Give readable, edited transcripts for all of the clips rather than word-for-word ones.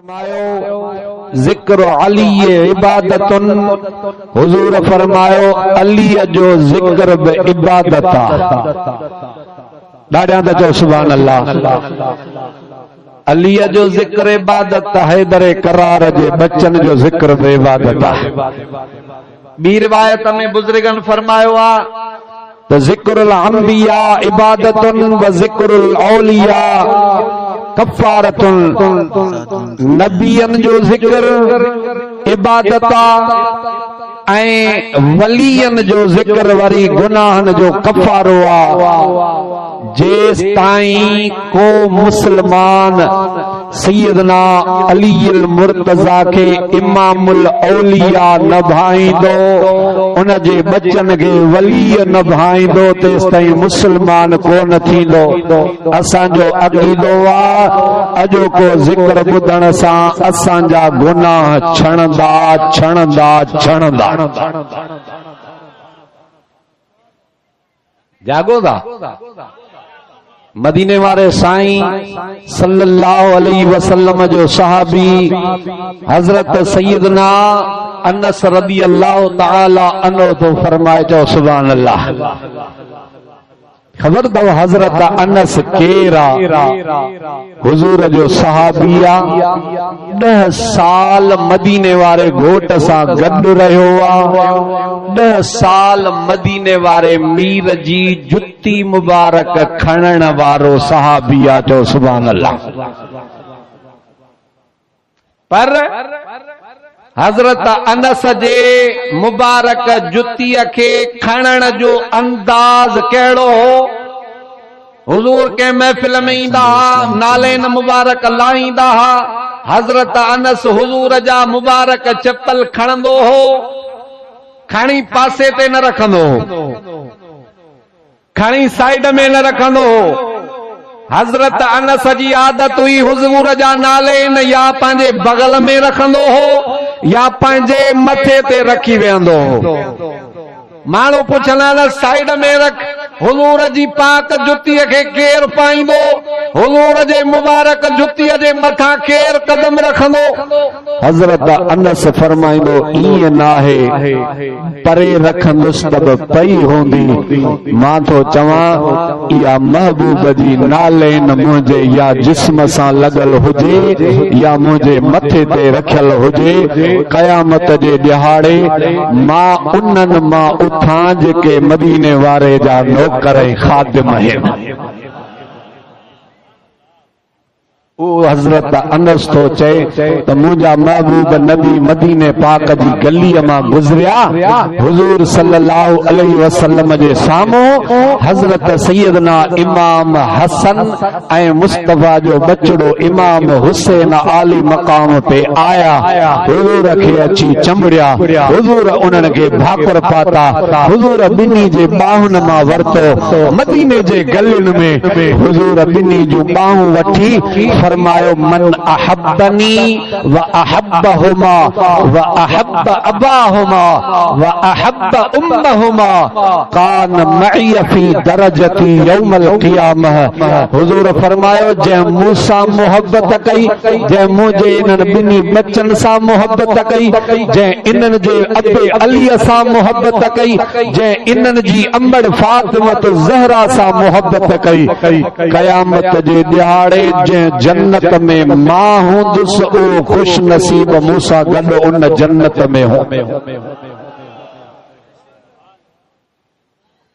फरमायो जिक्र अली इबादतुन, हुजूर फरमायो अली जो जिक्र बि इबादत आहे। ॾाढा त चओ सुभान अल्लाह। अली जो जिक्र इबादत, हैदर करार जे बच्चन जो जिक्र बि इबादत आहे। ॿी रिवायत में बुजुर्गन फरमायो आहे त जिक्रुल अंबिया इबादतुन व जिक्रुल औलिया कफ़ारतुन। नबियन जो जिक्र इबादत ऐं वलियन जो जिक्र वरी गुनाहन जो कफ़ारो आहे। जेस ताईं को मुसलमान सैयदना अली मुर्तजा के इमामुल औलिया न भाईंदो, उन जे बच्चन के वली न भाईंदो, तेस ताईं मुसलमान कोन थींदो। असांजो अक़ीदो आहे अॼो को जिक्र ॿुधण सां असांजा गुनाह छणंदा छणंदा छणंदा। जागो था। मदीने वारे साईं सल्लल्लाहु अलैहि वसल्लम जो सहाबी हजरत सैयदना अनस रदी अल्लाह ताला अन्हु तो फरमाए, चओ सुभान अल्लाह। खबर अथव हजरत अनस केरा? हुजूर जो सहाबी आहे। 10 साल मदीने वारे घोट सां गॾु रहियो आहे। 10 साल मदीने वारे मीर जी जुती मुबारक खणण वारो सहाबी आहे। चओ सुभान अल्लाह। पर हजरत अनस जे मुबारक जुतीअ खे खणण जो अंदाज कहिड़ो हो? हुजूर के महफिल में ईंदा हा, नालेन मुबारक लाहींदा हा। हजरत अनस हुजूर जा मुबारक चप्पल खणंदो हो, खणी पासे ते न रखंदो हो, खणी साइड में न रखंदो हो। हजरत अनस जी आदत हुई हुजूर जा नालेन या पंहिंजे बगल में रखंदो हो या पंहिंजे मथे ते रखी वेंदो हो। माण्हू पुछंदा न साइड में रख। हुजूर जी पाक जुतीअ खे केर पाईंदो? हुजूर जे मुबारक जुतीअ जे मथां केर कदम रखंदो? हजरत अनस फरमाईंदो, ईअं नाहे, परे रखंदुसि त बि पई हूंदी। मां थो चवां इहा महबूब जी नालेन मुंहिंजे या जिस्म सां लॻल हुजे या मुंहिंजे मथे ते रखियल हुजे, क़यामत जे ॾिहाड़े मां उन्हनि मां उथां जेके मदीने वारे जा नौकर ऐं खादिम आहिनि। हजरत अनस तो चए त मुंहिंजा महबूब नबी मदीने पाक जी गलीअ मां गुज़रिया। हुजूर सल्लल्लाहु अलैहि वसल्लम जे साम्हूं हजरत सैयदना इमाम हसन ऐं मुस्तफा जो बचड़ो इमाम हुसैन आली मकाम पे आया। हुजूर खे अची चंबड़िया। हुजूर उन्हनि खे भाकुर पाता। हुजूर ॿिन्ही जे ॿाहुनि मां वरतो। मदीने जे गलियुनि में हुजूर ॿिन्ही जूं ॿाहूं वठी फरमायो, मन अहब्बनी व अहब्बहुमा व अहब्ब अबाहुमा व अहब्ब उम्महुमा कान मई फी दरजती यौमल क़ियामह। हुजूर फरमायो, जंहिं मूंसां मोहब्बत कई, जंहिं मुंहिंजे इन्हनि ॿिन्ही बच्चन सां मोहब्बत कई, जंहिं इन्हनि जे अबे अलीअ सां मोहब्बत कई, जंहिं इन्हनि जी अंबड़ फातिमत ज़हरा सां मोहब्बत कई, क़यामत जे ॾिहाड़े जंहिं जन्नत में मां हूंदुसि ओ खुश नसीब मूंसां गॾु उन जन्नत में हो।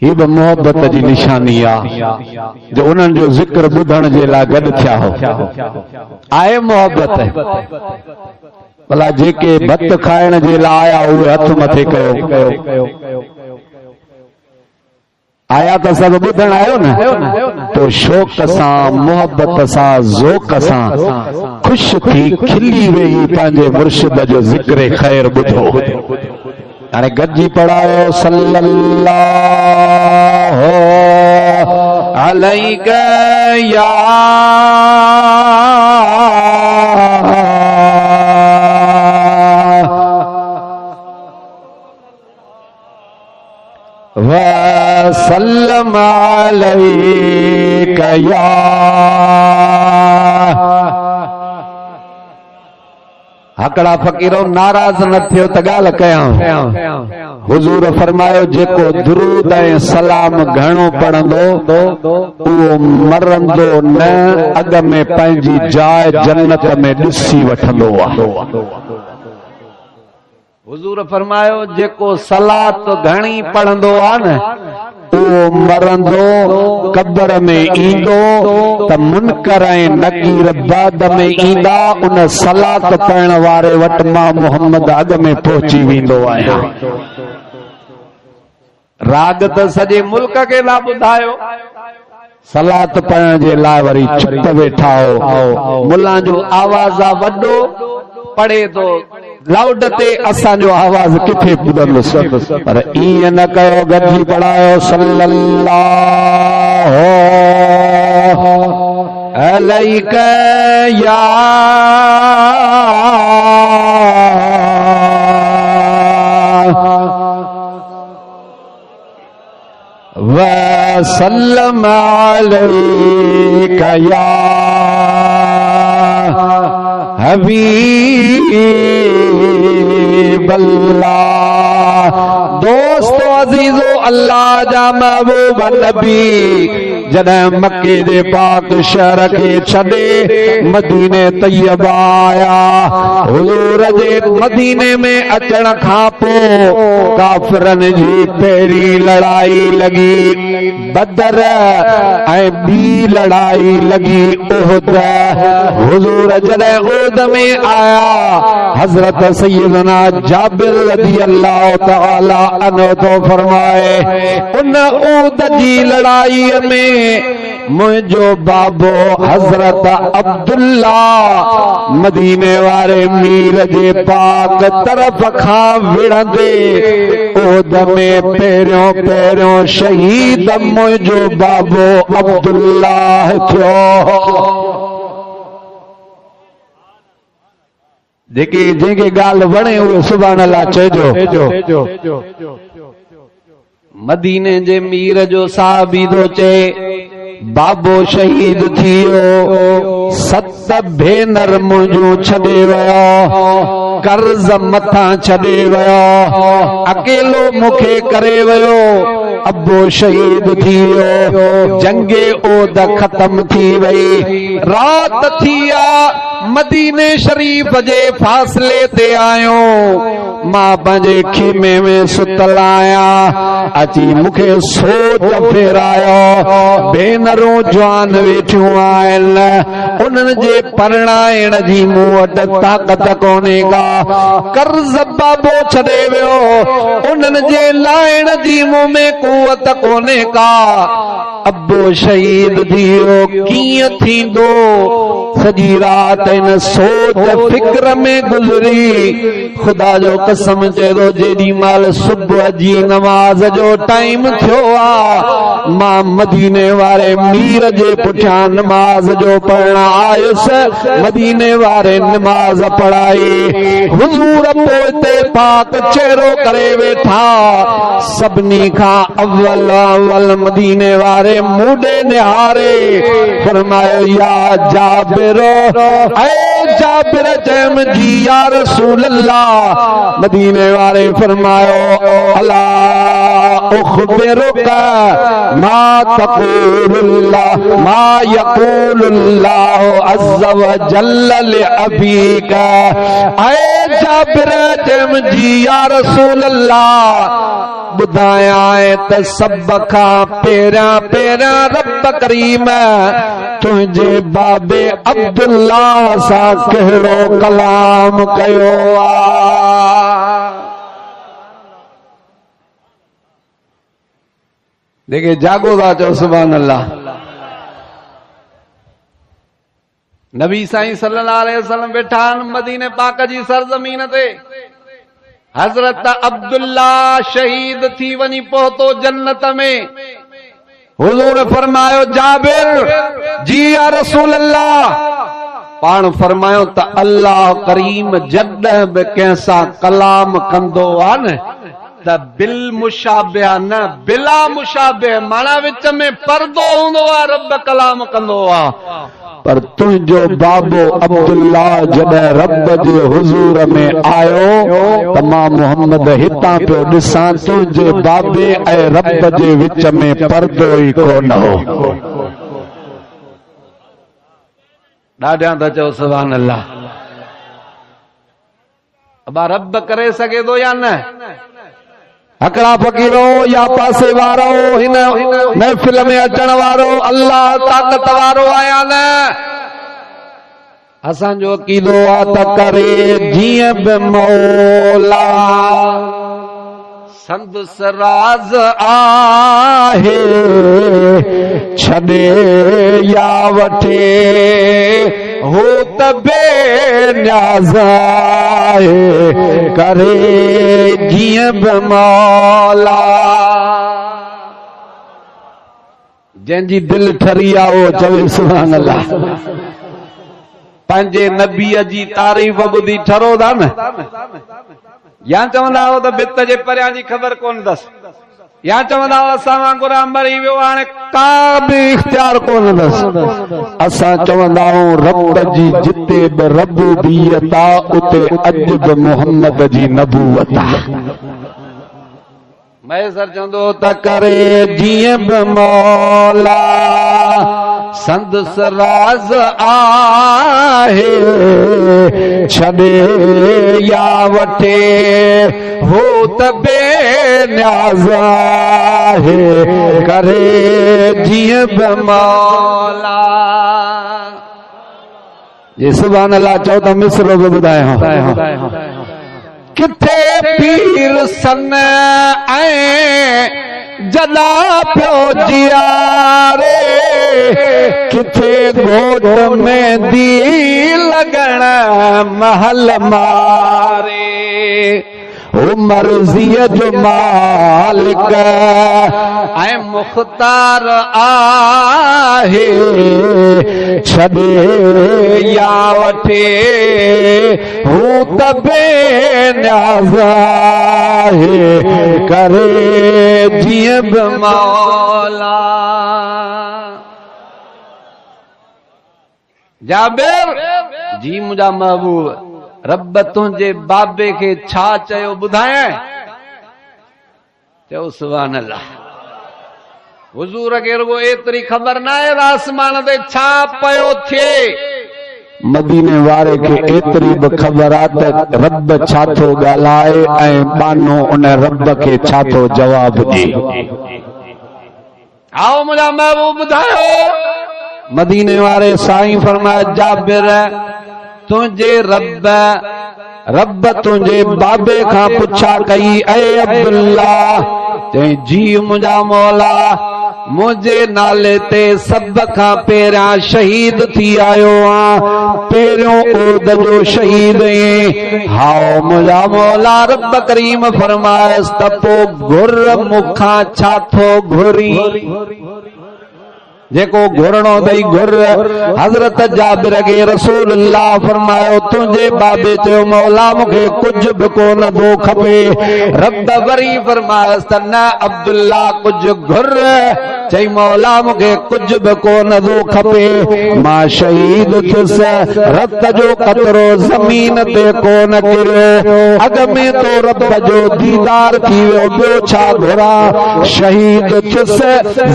ही बि मोहब्बत जी निशानी आहे जो उन्हनि जो जिक्र ॿुधण जे लाइ गॾु थिया हो। आहे मोहब्बत। भला जेके भत खाइण जे लाइ आया उहे हथ मथे कयो। आया तो सब ॿुधण आयो न, तो शौक़ सां मोहब्बत सां ज़ौक़ सां ख़ुश थी खिली वेही पंहिंजे मुर्शिद जो ज़िक्र ख़ैर ॿुधो। हाणे गॾिजी पढ़ायो सल्लल्लाहु अलैका या वसल्लम अलैका या हकड़ा फकीरो नाराज न थियो त गाल कयां। हुजूर फरमायो जेको दुरूद ऐं सलाम घणो पढ़ंदो उहो मरंदो न अग में पंहिंजी जाइ जन्नत में ॾिसी वठंदो आहे। हुजूर फरमायो जेको सलात घणी पढ़ंदो आहे न उहो मरंदो कब्र में ईंदो त मुनकर ऐं नकीर बाद में ईंदा उन सलात पढ़ण वारे वटि मां मोहम्मद अॻ में पहुची वेंदो आहियां। राग त सॼे मुल्क खे न ॿुधायो, सलात पढ़ण जे लाइ वरी चुप वेठा हो। मुल्ला जो आवाज़ आहे वॾो, पढ़े तो लाउड ते असांजो आवाज़ किथे ॿुधंदुसि, पर ईअं न कयो, गॾिजी पढ़ायो सल्लल्लाहु अलैका या वसल्लम अलैका या दोस्तो अजीजो अल्लाह जा महबूब नबी जॾहिं मक्के जे पाक शहर खे छॾे मदीने तैयबा आया, हुजूर जे मदीने में अचण खां पोइ काफ़िरनि जी पहिरीं लड़ाई लॻी बदर ऐं ॿी लड़ाई लॻी उहद। हुजूर जॾहिं उहद में आया हज़रत सैयदना जाबिर रज़ी अल्लाह तआला अन्हु तो फरमाए उन उहद जी लड़ाई में मुझो बाबो हजरत अब्दुल्ला मदीने वारे मीर जे पाक तरफ खां विढ़ंदे उहद में पहिरियों पहिरियों शहीद मुझो बाबो अब्दुल्ला थियो। जेके जंहिंखे ॻाल्हि वणे उहे सुभाणे अल्लाह चइजो। मदीने जे मीर जो साहबी थो चए बाबो शहीद थियो, 7 भेनर मुंहिंजूं छॾे वियो, कर्ज मथां छॾे वियो, अकेलो मूंखे करे वियो, अबो शहीद थी वियो, जंगे ओद ख़त्म थी वई, रात थी आ, मदीने शरीफ जे फासले ते आयो, मां पंहिंजे खेमे में सुतल आहियां, अची मूंखे सोच फेरायो, भेनरूं जवान वेठियूं आहिनि, उन्हनि जे परणाइण जी मूं वटि ताक़त कोन्हे का, कर्ज़ बाबो छॾे वियो, उन्हनि जे लाइण जी मूं में कुवत कोन्हे का, अबो शहीद थी वियो, कीअं थींदो? सॼी रात इन सोच फिक्र में गुज़री। खुदा जो कसम चए थो जेॾी महिल सुबुह जी नमाज़ जो टाइम थियो आ, मां मदीने वारे मीर जे पुठियां नमाज जो पढ़ण आयुसि, मदीने वारे नमाज पढ़ाई, हुजूर पोइते पाक चेहरो करे वेठा, सभिनी खां अव्वल मदीने वारे मूडे निहारे फरमायो या जाबिर, ऐ जाबिर चयम जी या रसूल अल्लाह। मदीने वारे फरमायो अला उखबिरुका मा तक़ूलुल्लाह मा यक़ूलुल्लाह अज़्ज़ व जल्ल लिअबीका। ऐ जाबिर चयम जी या रसूल अल्लाह ॿुधायां त सभ खां पहिरियां पहिरियां रब करीम तुंहिंजे बाबे अब्दुल्ला सां कहिड़ो कलाम कयो आहे। देखे जागो था चओ सुभान अल्लाह। नबी साईं सल्लल्लाहु अलैहि वसल्लम वेठा आहिनि मदीने पाक जी सरज़मीन ते, हजरत अब्दुल्ला शहीद थी वञी पहुतो जन्नत में। हुजूर फरमायो जाबिर जी या रसूल अल्लाह, पाण फरमायो त अल्लाह करीम जॾहिं बि कंहिंसां कलाम कंदो आहे न त बिल मुशाबिह न बिला मुशाबिह, माना विच में पर्दो हूंदो आहे, रब कलाम कंदो आहे, पर तुझो बाबो अब्दुल्ला जॾहिं रब जे हुजूर में आयो त मां मोहम्मद हितां पियो ॾिसां तुझे बाबे ऐं रब जे विच में पर्दो ई कोन हो। ॾाढा था चओ सुभान अल्लाह। अबा रब करे सघे थो या न? हिकिड़ा फ़कीरो या पासे वारो हिन महफ़िल में अचण वारो अल्लाह ताक़त वारो आया न। असांजो अक़ीदो आहे त करे जीअं बि मौला संदस राज आहे छॾे या वठे हो त बेनियाज़ आहे करे जीअं बि मौला। जंहिंजी दिलि ठरी आहे उहो चवे सुभान अल्लाह। पंहिंजे नबीअ जी तारीफ़ ॿुधी ठरो था न? या चवंदा हो त भित जे परियां जी ख़बर कोन अथसि, या चवंदा हो असां वांगुरु मरी वियो हाणे का बि इख़्तियार कोन अथसि। असां चवंदा आहियूं रब जी जिते बि रबूबियत आहे उते अॼु बि मोहम्मद जी नबूवत आहे। मैसर चवंदो त करे जीअं बि मौला संदस राज आहे छॾे या वठे हो त बेनियाज़ आहे करे जीअं बि मौला। जे सुभान अल्लाह चओ त मिसरो बि ॿुधायो। किथे पीर सन ऐं जला पियो जियारे किथे घोट में दी लगण महल मारे मर्ज़ीअ जो मालिक ऐं मुख्तार आहे छॾे या वठे हू त बेनियाज़ आहे करे जीअं बि मौला। जाबिर जी मुंहिंजा महबूब रब तुंहिंजे बाबे खे छा चयो ॿुधायां? चओ सुभान अल्लाह। हुज़ूर खे रुगो एतिरी ख़बर न आहे आसमान ते छा पियो थिए। मदीने वारे खे एतिरी बि ख़बर आहे त रब छा थो ॻाल्हाए ऐं बानो उन रब खे छा थो जवाब ॾे। आओ मुंहिंजा महबूब ॿुधायो। मदीने वारे साईं फरमाया जाबिर तुंहिंजे रब तुंहिंजे बाबे खां पुछा कई ऐ अब्दुल्ला चई जी मुंहिंजा मौला मुंहिंजे नाले ते सभ खां पहिरियां शहीद थी आयो आहियां पहिरियों उर्द जो शहीद हाओ मुंहिंजा मौला रब करीम फरमायसि त पोइ घुर मूंखां छा थो घुरी जेको घुरणो अथई घुर। हज़रत जाबिर खे रसूलुल्लाह फरमायो तुंहिंजे बाबे चयो मौला मूंखे कुझु बि कोन थो खपे। रब वरी फरमायसि त न अब्दुल्ला कुझु घुर। चई मौला मूंखे कुझु बि कोन थो खपे मां शहीद थियुसि रत जो कतरो ज़मीन ते कोन किरियो अॻ में तो रब जो दीदार थी वियो ॿियो छा घुरां। शहीद थियुसि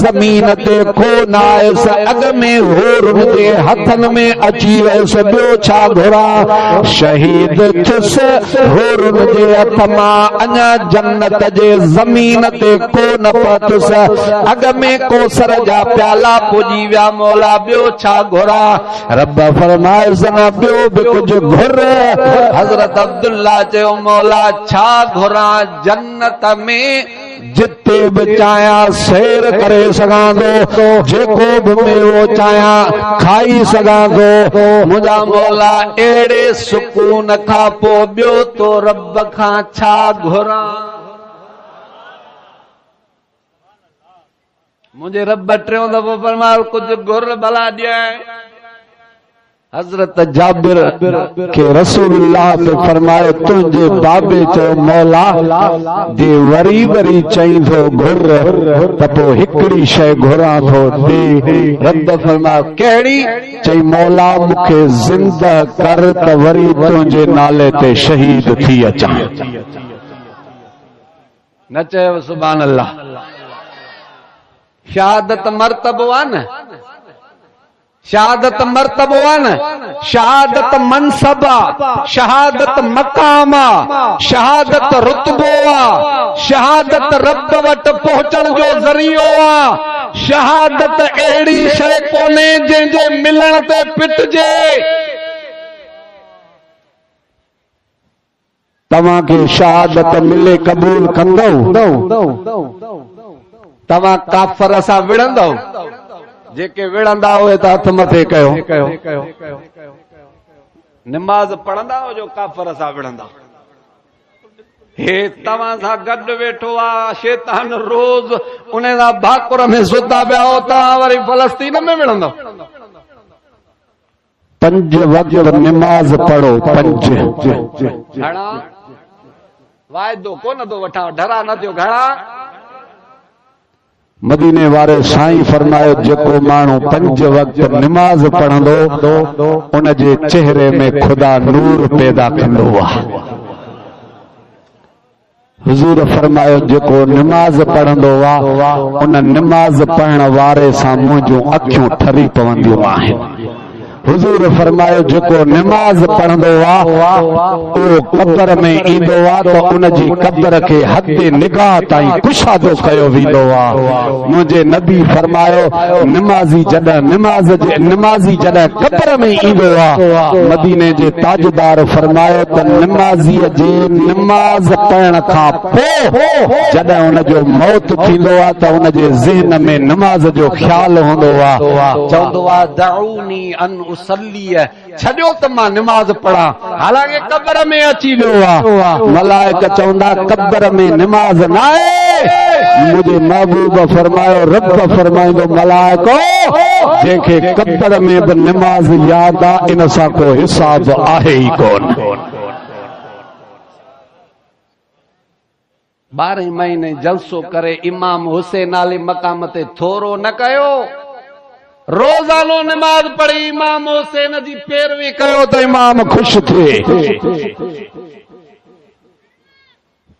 ज़मीन ते कोन आयुसि अॻ में होरुनि जे हथनि में अची वियुसि ॿियो छा घुरां। शहीद थियुसि होरुनि जे हथ मां अञा जन्नत जे ज़मीन ते कोन पहुतुसि अॻ में कोसर जा प्याला पुॼी विया मौला ॿियो छा घुरां। रब फरमायसि न ॿियो बि कुझु घुर। हज़रत अब्दुल्ला चयो मौला छा घुरां। जन्नत में जिते बि चाहियां सैर करे सघां थो जेको बि मेवो चाहियां खाई सघां थो। मुंहिंजा मौला अहिड़े सुकून खां पोइ ॿियो तो रब खां छा घुरां। मुंहिंजे रब टियों दफ़ो फरमायो कुझु घुर भला ॾियां। हजरत जाबिर के रसूलुल्लाह पे फरमायो तुझे बाबे चो मौला दे वरी वरी चई थो घुर त पो हिकड़ी शय घुरा थो दे रब फरमायो कहिड़ी चई मौला मूंखे जिंदा कर त वरी तुझे नाले ते शहीद थी अचां न चयो सुभान अल्लाह शहादत मर्तबो आ न शहादत मर्तबो आ न शहादत मनसब आ शहादत मकाम आ शहादत रुतबो आ शहादत रब वट पहुंचण जो ज़रियो आ शहादत अहिड़ी शइ कोन्हे जंहिंजे मिलण ते पिटजे तव्हांखे शहादत मिले क़बूल कंदव तव्हां काफ़र सां विढ़ंदव जेके विढ़ंदा हुए त हथ मथे कयो निमाज़ पढ़ंदा हो जो काफ़र सां विढ़ंदा हे तव्हां सां गॾु वेठो आहे शैतान रोज़ उन सां भाकुर में सुता पिया हो तव्हां वरी फ़लस्तीन में विढ़ंदव 5 वक़्त निमाज़ पढ़ो 5 घणा वाइदो कोन थो वठां डरा न थियो घणा मदीने वारे साईं फरमायो जेको माण्हू 5 वक़्त निमाज़ पढ़ंदो उन जे चेहरे में खुदा नूर पैदा कंदो आहे हुजूर फरमायो जेको निमाज़ पढ़ंदो आहे उन निमाज़ पढ़ण वारे सां मुंहिंजूं अखियूं ठरी पवंदियूं आहिनि हुजूर फरमायो जेको निमाज़ पढ़ंदो आहे उहो कब्र में ईंदो आहे त उन जी कब्र खे हद निगाह ताईं कुशादो कयो वेंदो आहे मुंहिंजे नबी फरमायो निमाज़ी जॾहिं कब्र में ईंदो आहे मदीने जे ताजदार फरमायो त निमाज़ीअ जे निमाज़ पढ़ण खां पोइ जॾहिं उन जो मौत थींदो आहे त उन जे ज़हन में निमाज़ जो ख़्यालु हूंदो आहे चवंदो आहे दऊनी अन छॾियो त मां निमाज़ पढ़ा हालांकि कब्र में अची वियो आहे मलाइक चवंदा कब्र में निमाज़ न आहे मुंहिंजे महबूब फरमायो रब फरमाईंदो मलाइको जंहिंखे कब्र में बि निमाज़ यादि आहे इन सां को हिसाब आहे ई कोन 12 महीने जलसो करे इमाम हुसैन आले मकाम ते थोरो न कयो रोज़ानो नमाज पढ़ी इमाम हुसैन जी पैरवी कयो त इमाम खुश थिए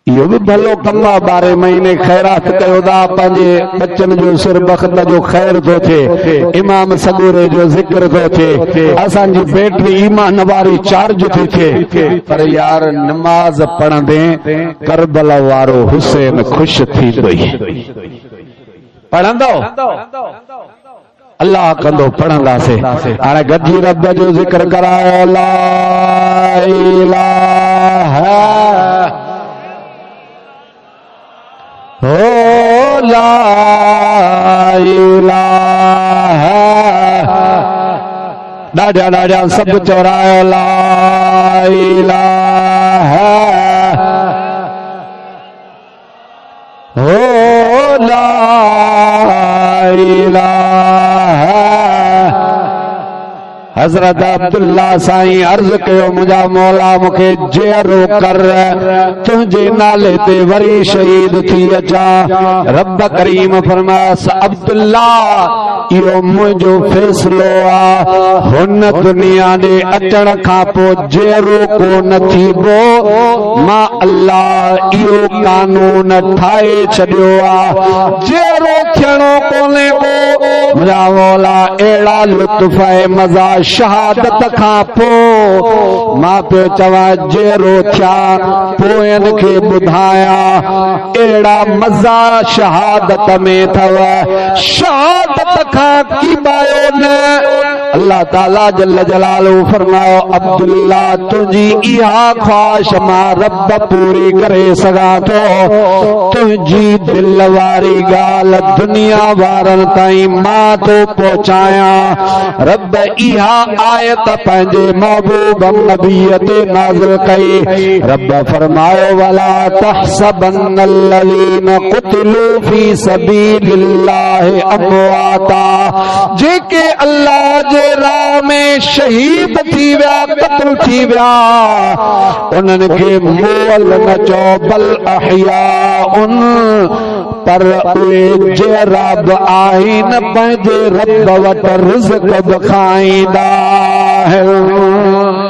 इहो बि भलो कम आहे 12 महीने ख़ैरात कयो था पंहिंजे बचन जो सिर बख़्त जो ख़ैर थो थिए इमाम सगूरे जो ज़िक्र थो थिए असांजी बैटरी ईमान वारी चार्ज थी थिए पर यार नमाज पढ़ंदे करबला वारो हुसैन खुश थींदो पढ़ंदो अल्लाह कंदो पढ़ंदासीं हाणे गॾिजी रब जो ज़िक्र करायो ला इलाहा हो ला इलाहा ॾाढा सभु चवरायो ला इलाहा हो ला इलाहा हजरत अब्दुल्ला साईं अर्ज कयो मुंहिंजा मौला मूंखे जेरो कर तुंहिंजे नाले ते वरी शहीद थी अचां रब करीम फरमायस अब्दुल्ला इहो मुंहिंजो फ़ैसिलो आहे हुन दुनिया ॾे अचण खां पोइ जेरो कोन थींदो मां अल्लाह इहो कानून ठाहे छॾियो आहे जेरो थियणो कोन्हे को मुंहिंजा मौला अहिड़ा लुत्फ़ ऐं मज़ा शहादत खां पोइ मां पियो चवां जेरो थिया पोयनि खे ॿुधायां अहिड़ा मज़ा शहादत में अथव शहादत खां कीबायो न अल्लाह ताला जल्ल जलालहू फरमायो अब्दुल्ला तुंहिंजी इहा ख्वाहिश मां रब पूरी करे सघां थो तुंहिंजी दिल वारी ॻाल्हि दुनिया वारनि ताईं मां थो पहुचायां रब इहा आयत पंहिंजे महबूब नबीअ ते नाज़िल कई। रब फरमायो वला तहसबन्नल्लज़ीन क़ुतिलू फी सबीलिल्लाहि अमवाता, जेके अल्लाह जे राह में शहीद थी विया, क़त्ल थी विया, उन्हनि खे मोअल न चओ बल अहयाउन, पर उहे जराब आहिनि, पंहिंजे रब वटि रिज़्क़ बि खाईंदा आहिनि।